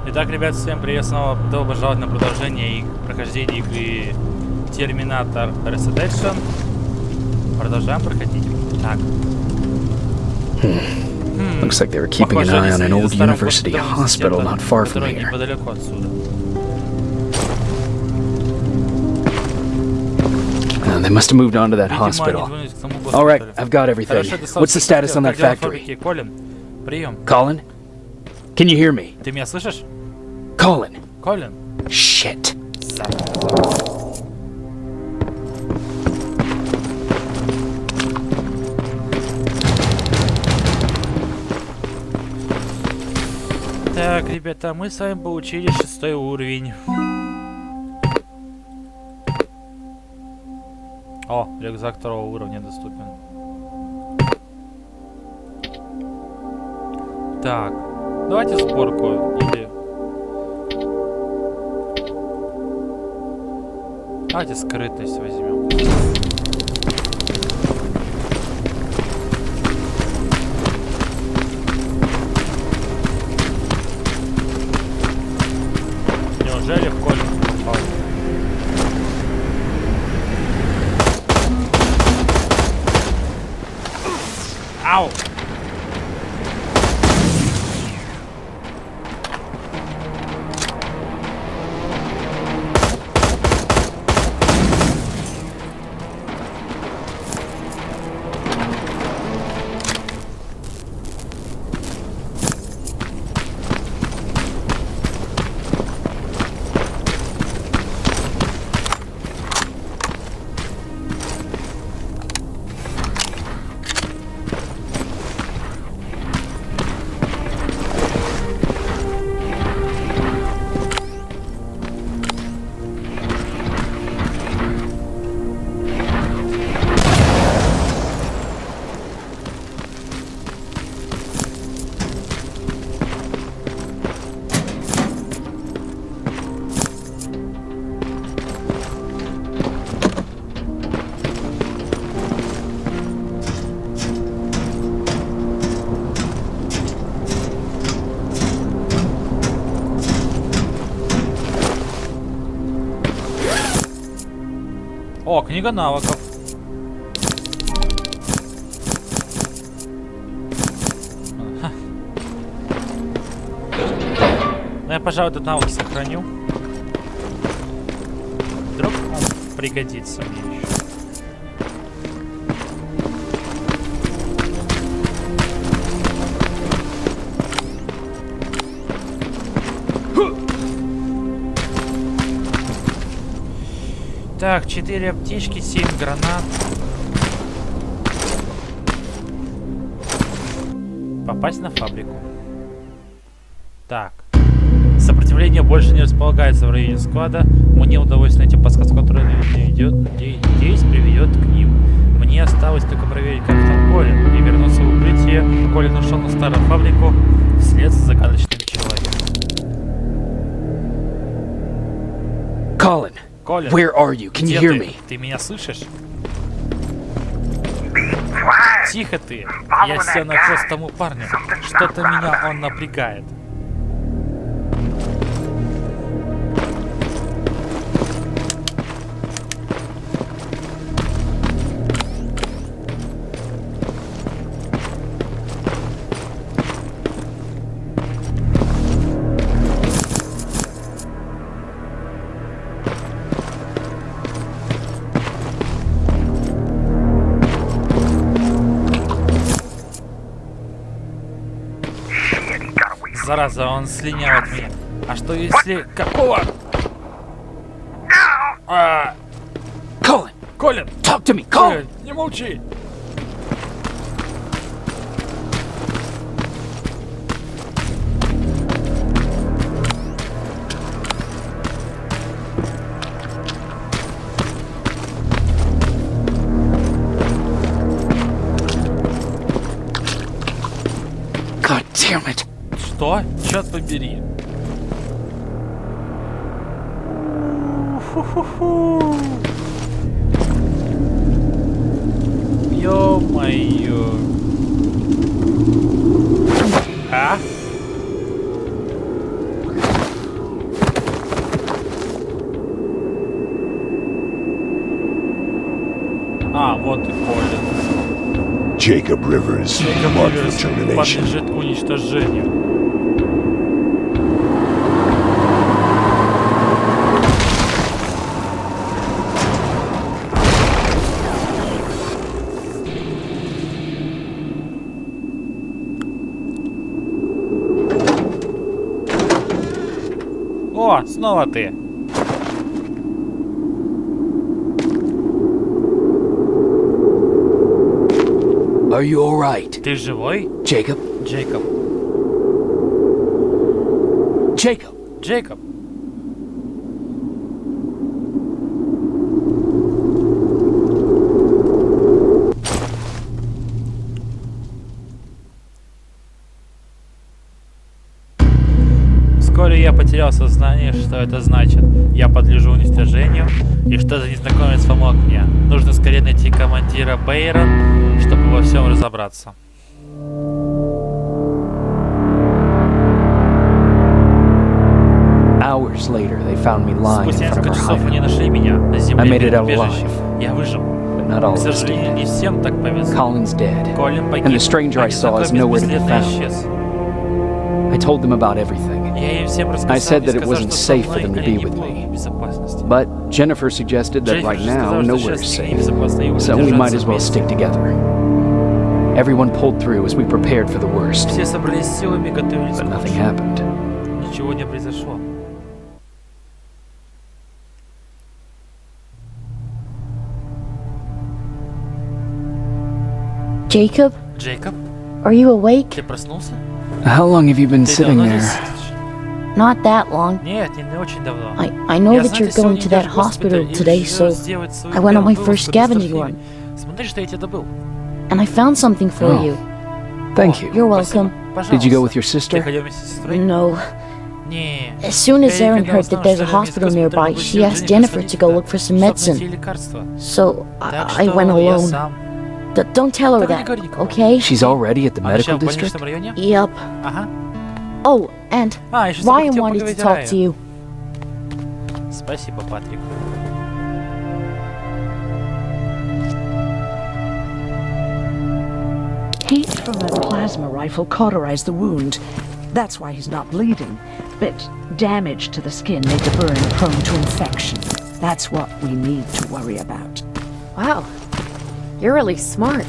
Итак, ребят, всем привет, снова добро пожаловать на продолжение прохождения игры Терминатор разворачивается. Продолжаем проходить. Так. Looks like they were keeping an eye on an old university hospital not far from here. Неподалеку отсюда. They must have moved on to that hospital. All right, I've got everything. What's the status on that factory? Colin? Can you hear me? Ты меня слышишь? Colin. Колин. Shit. Так, ребята, мы с вами получили 6-й уровень. О, рюкзак 2-го уровня доступен. Так, давайте сборку или... Давайте скрытность возьмем. Неужели в Колин попал? Ау! О, книга навыков. Ну, я, пожалуй, этот навык сохраню. Вдруг он пригодится мне еще. Так, 4 аптечки, 7 гранат. Попасть на фабрику. Так. Сопротивление больше не располагается в районе склада. Мне удалось найти подсказку, которая приведет к ним. Мне осталось только проверить, как там Колин, и вернуться в укрытие. Колин ушел на старую фабрику вслед за загадочным человеком. Colin. Колин, where are you? Can you hear me? Ты меня слышишь? Тихо ты! Я сел на хвост тому парню. Что-то меня он напрягает. Зараза, он слинял от меня. А что если... Какого? Colin! Колин! Talk to me! Colin! Не молчи! God damn it! Что? Черт побери. Ё-моё. А? Вот и Колин. Джейкоб Риверс подлежит уничтожению. О, снова ты. Are you all right? Ты живой? Jacob? Джейкоб. Jacob! Джейкоб. Вскоре я потерял сознание, что это значит. Я подлежу уничтожению, и что за незнакомец помог мне. Нужно скорее найти командира Бейра, чтобы во всем разобраться. Hours later, they found me lying in Спустя front of несколько our часов они hideout. нашли меня на I земле made it перед out убежищем. alive. Я выжил. But not all К of us сожалению, did. не всем так повезло. Colin's dead, Колин погиб, and the stranger а I saw is незнакомец nowhere to be бесследно found. исчез. I told them about everything, Я им всем I рассказал said и that it сказал, wasn't что со safe for мной them to они be не with будут me. в безопасности. but Jennifer suggested that Джейкоб right же now сказал, что nowhere is сейчас не safe, безопасно, и so лучше we might держаться as well вместе. stick together. Everyone pulled through as we prepared for the worst, Все собрались силами, готовились but к nothing худшему. happened. Ничего не произошло. Jacob, Джейкоб, are you awake? ты проснулся? How long have you been Ты sitting давно there? здесь сидишь? Not that long. Нет, не очень давно. I know Я that знаю, you're ты going сегодня to that идешь в госпиталь hospital и today, so ждешь сделать свою I went on my первую first вылазку scavenging по run, Смотри, что я тебе добыл. and I found something for Oh. you. Thank you. You're Спасибо. welcome. Пожалуйста. Did you go with your Ты sister? ходил вместе с сестрой? No. Не. As soon as Я Erin когда heard узнал, that there's что a рядом есть hospital госпиталь, nearby, попросил she asked Дженнифер Jennifer to сходить go туда, look for some чтобы medicine. найти лекарства. So Так I что went я alone. сам. Don't tell her Только не that, говори никому. okay? She's already at the Она сейчас medical в больничном district? районе? Yep. Ага. Oh, and Еще забыл, Ryan хотел wanted to поговорить о talk Райане. to you. Спасибо, Патрик. Heat from a plasma rifle cauterized the wound. That's why he's not bleeding. But damage to the skin made the burn prone to infection. That's what we need to worry about. Wow, you're really smart.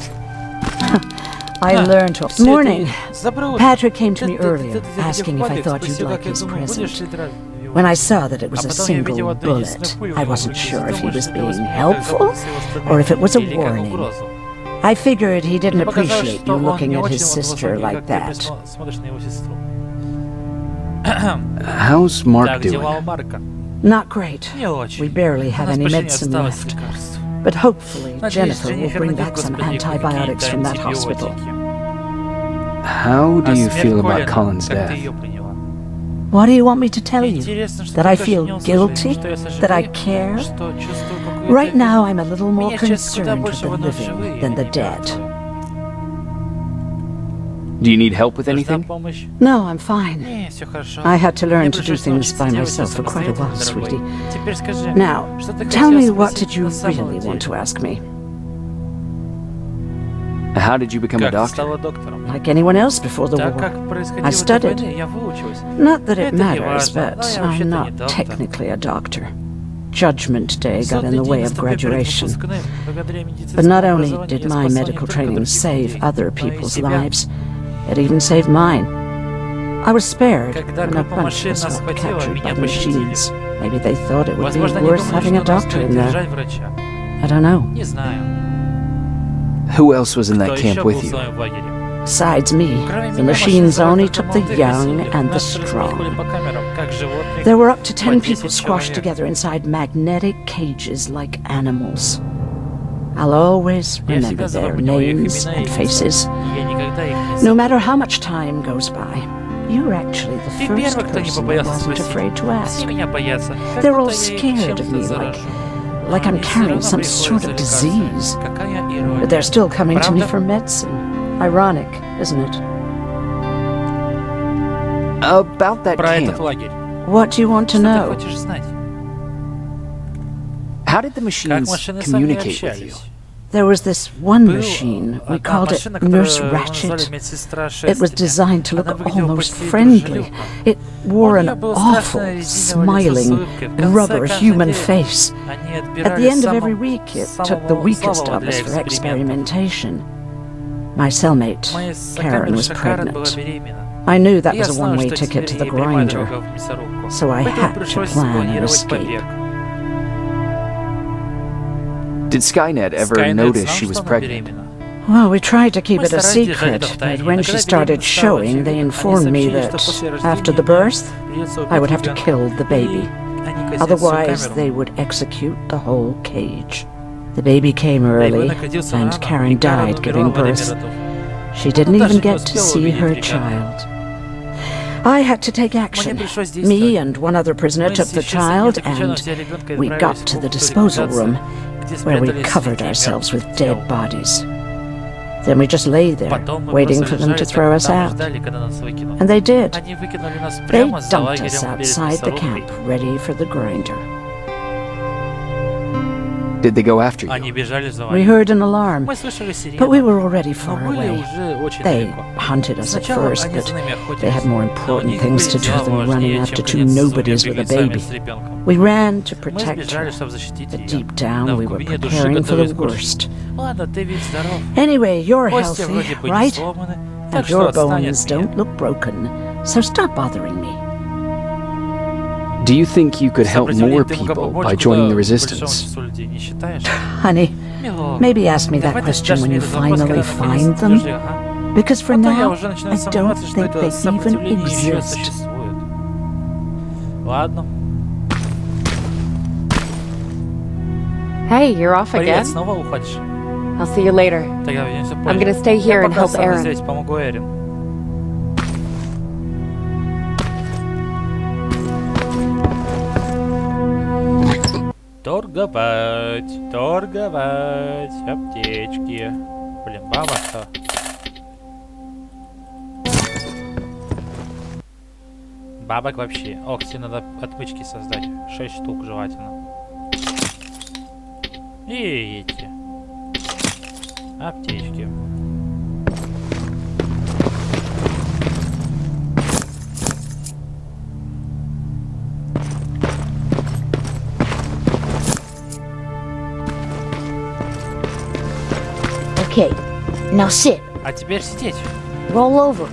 I learned to... Все Morning. это забрал. Patrick came to Ты- me ты- earlier, ты- ты asking if I Патрик thought you'd спросил, like как я his думаю, будешь ли present. ты рад его? When I saw that it was А a потом я видел single одну единственную bullet, пулю в I его wasn't руке. sure if he Думаешь, was это being воспринял как helpful угрозу or if it was a или как warning. угрозу. I figured he didn't Мне показалось, appreciate что you он looking не at очень his вот sister высокий, like как ты that. смотришь на его сестру. How's Mark Как дела у doing? Марка? Not great. Не очень. We barely have У нас any почти не medicine осталось left. лекарств. But hopefully Надеюсь, Jennifer will Дженнифер bring найдет back some господи antibiotics from that какие-то hospital. антибиотики. How do А you смерть feel about Колина, Colin's как ты death? ее приняла? What do you want me to tell you? Интересно, что That ты I скажешь feel мне сожаление, guilty? что я That I сожалею, care? что чувствую какую-то Right вину. now I'm a little more Меня сейчас куда concerned with больше the волнуют living живые, than а the не dead. мертвые. Do you need help with Нужна anything? помощь? No, I'm fine. Не, все хорошо. I had to learn Мне to do пришлось things by научиться делать myself for quite a while, самостоятельно, sweetie. дорогой. Теперь скажи, Now, что ты tell хотела me what спросить did you на самом really want деле? to ask me? How did you become a Как ты doctor? стала доктором? Like anyone else before the Так war. как происходило I до studied. войны, я выучилась. Not that it Это не matters, важно, но but я I'm вообще-то не not доктор. technically a doctor. Judgment Day got in Судный the way день of наступил перед graduation. выпускным. Благодаря But медицинскому not only образованию did я my спасла не medical только training других save людей, other но и people's себя. lives, it even saved mine. I was spared Когда when a группа bunch машин was нас not схватила, captured by меня the пощадили. machines. Maybe they thought it would be Возможно, они worth думали, having a что нам doctor стоит in there. держать врача. I don't know. Не знаю. Who else was in Кто that еще camp был with в you? своем лагере? Besides me, Кроме the меня, machines машины only только took the молодых young носителей. and the Нас распихивали strong. по камерам, как животных. There were up to 10 по people 10 squashed человек. together inside magnetic cages like animals. I'll always Я remember всегда their запомнил их names имена и and лица. faces. И я никогда их не No забуду. matter how much time goes by, you're actually Ты the first первый, кто не person I побоялся wasn't спросить. afraid to Все ask. меня боятся. Как They're all будто я их scared of чем-то me, заражу. like I'm Мне всё carrying равно some sort of приходится disease. лекарства. Какая ирония. But they're still coming to me Правда? for medicine. Ironic, isn't it? About that Про этот camp. лагерь. What do you want to Что ты know? хочешь знать? How did the Как machines машины сами communicate with you? общались? There was this one machine, we called it Nurse Ratchet. It was designed to look almost friendly. It wore an awful, smiling, rubber human face. At the end of every week, it took the weakest of us for experimentation. My cellmate, Karen, was pregnant. I knew that was a one-way ticket to the grinder, so I had to plan an escape. Did Skynett ever notice she was pregnant? Well, we tried to keep it a secret, but when she started showing, they informed me that after the birth, I would have to kill the baby. Otherwise, they would execute the whole cage. The baby came early, and Karen died giving birth. She didn't even get to see her child. I had to take action. Me and one other prisoner took the child, and we got to the disposal room, where we covered ourselves with dead bodies. Then we just lay there, waiting for them to throw us out. And they did. They dumped us outside the camp, ready for the grinder. Did they go after you? We heard an alarm, but we were already far away. They hunted us at first, but they had more important things to do than running after two nobodies with a baby. We ran to protect her, but deep down we were preparing for the worst. Anyway, you're healthy, right? And your bones don't look broken, so stop bothering me. Do you think you could help more people by joining the resistance? Honey, maybe ask me that question when you finally find them. Because for now, I don't think they even exist. Hey, you're off again? I'll see you later. I'm gonna stay here and help Aaron. Торговать, аптечки. Блин, баба-то. Бабок вообще. О, кстати, надо отмычки создать. 6 штук желательно. И эти. Аптечки. Okay, now sit. А теперь сидеть. Roll over.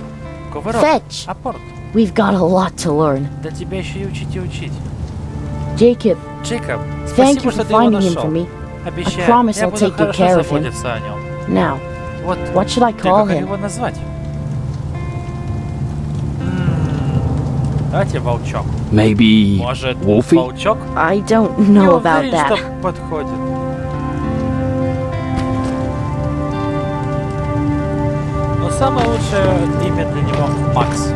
Кувырок. Fetch. Апорт. We've got a lot to learn. Да тебя еще и учить и учить. Jacob, Джейкоб, thank спасибо, you что for ты его finding him нашел. for me. Обещаю, I promise я I'll буду take good хорошо care of him. заботиться о нем. Now, Вот, what should I ты call как him? его назвать? Давайте волчок. Maybe Может, Wolfie? волчок? I don't Не know about уверен, that. что подходит. Но самое лучшее имя для него Макс.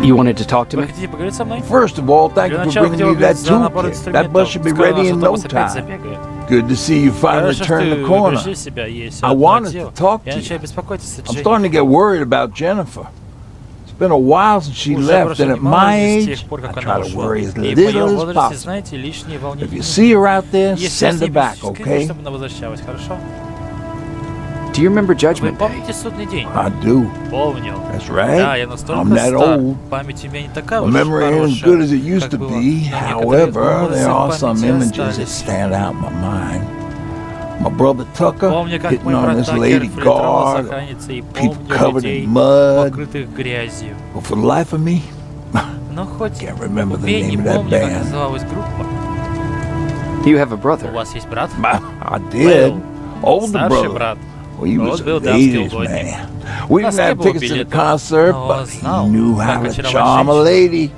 You wanted to talk to Вы me? хотите поговорить со мной? First of all, thank Для you for начала bringing хотел me бы that за набор toolkit. That инструментов. bus should be Сказал, ready что in no автобус опять time. забегает. Good to see you finally Хорошо, что turned ты the corner. пришли в себя, есть I одно wanted дело. to talk Я to начинаю you. беспокоиться I'm starting to get worried about Jennifer. It's been a while since she Уже left, прошло and at немало my времени с age, тех пор, I как она try to ушла. worry as И в моем little as возрасте, possible. знаете, лишние волнения. If you see her out there, Если я send с her ней back, встречусь, okay? чтобы она возвращалась, хорошо? Do you remember Вы Judgment Day? помните Судный день? I do. Помню. That's Да, я right. настолько I'm that стар. old. Память у меня не такая My уж memory ain't as хорошая, good as it used как to было. be. Но некоторые However, образы there в are some памяти images that остались. stand out in my mind. My brother Tucker Помню, как hitting мой on брат this Такер lady фильтровал guard, сохраниться, и people помню covered людей, in mud. покрытых грязью. But for the life of me, Но хоть can't remember the убей, не name of that помню, как band. называлась группа. You have a У brother. вас есть брат? I did. Older Старший brother. брат. Well, he was Он был a дамский ladies' угодник. man. We didn't have был tickets to the билетов, concert, но but he знал, knew как how to очаровать charm a женщин. lady.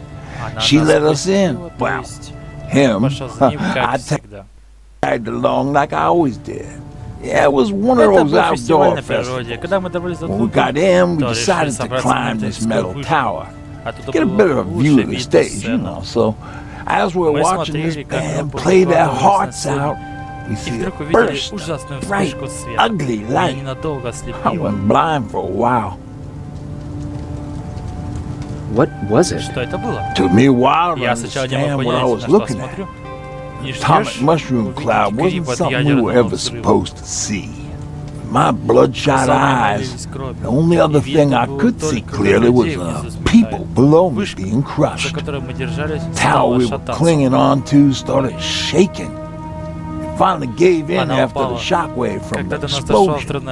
Она She нас let us in. пустила, то Wow. есть Him, пошел за ним, I как всегда. tagged along like I always did. Yeah, it was one of Это those был фестиваль outdoor на природе. festivals. Когда мы добрались до When we клуба, got in, we то решили decided to собраться climb на this этой metal вышке. tower, Оттуда get a было bit of a view лучше of the видно stage, you know. сцену. So, as we're Мы watching this смотрели, как band группа play their выкладывалась на hearts сцену. out, we И see вдруг a увидели burst of ужасную bright, вспышку света. ugly Меня light. ненадолго I ослепило. went blind for a while. What was it? Что это было? Took me a while to Я сначала не мог understand what I понять, was на что looking at. смотрю. atomic mushroom cloud wasn't something we were ever supposed to see. My bloodshot eyes, the only other thing I could see clearly was people below me being crushed. The tower we were clinging onto started shaking. It finally gave in after the shockwave from the explosion.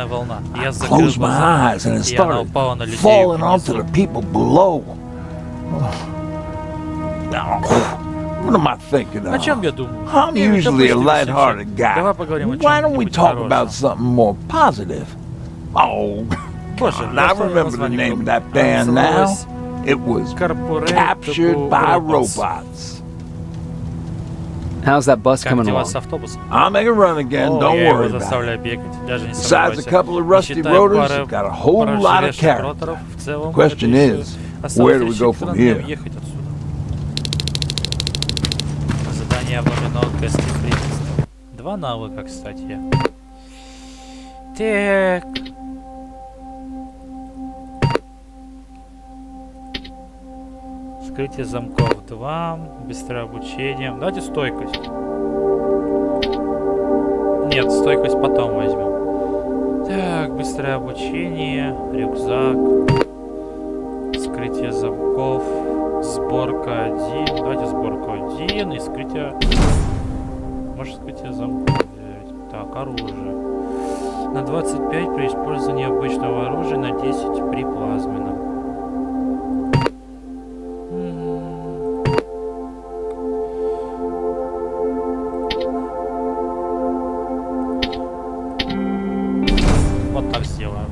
I closed my eyes and it started falling onto the people below. What am I thinking of? I'm usually a light-hearted guy. Why don't we talk about something more positive? Oh, I remember the name of that band now. It was Captured by Robots. How's that bus coming along? I'll make a run again, don't worry about it. Besides a couple of rusty rotors, it's got a whole lot of character. The question is, where do we go from here? Гостеприимство. 2 навыка, кстати. Так. Скрытие замков 2. Быстрое обучение. Давайте стойкость. Нет, стойкость потом возьмем. Так, быстрое обучение. Рюкзак. Скрытие замков. Сборка 1. Давайте сборку 1 и скрытие. Может, скрытие замков взять. Так, оружие. На 25 при использовании обычного оружия, на 10 при плазменном. Вот так сделаем.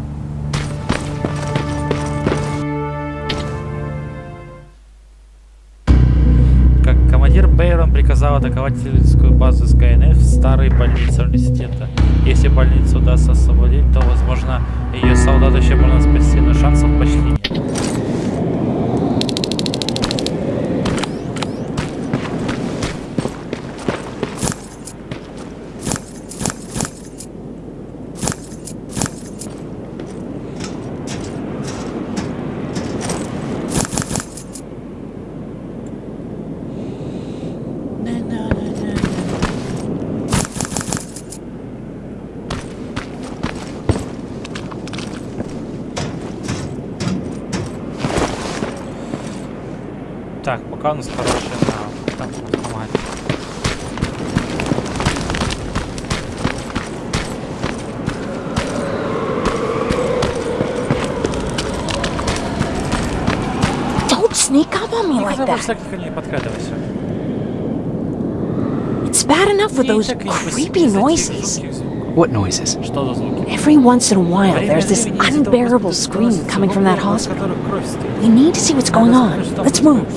Командир Бэйрон приказал атаковать исследовательскую базу Скайнет в старой больнице университета. Если больницу удастся освободить, то, возможно, ее солдат еще можно спасти, но шансов почти нет. Так, пока у нас хорошая там помогать. Don't sneak up on me like that. It's bad enough with those creepy noises. What noises? Every once in a while, there's this unbearable scream coming from that hospital. We need to see what's going on. Let's move.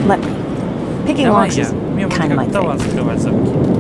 Let me. Picking locks is kind of my thing.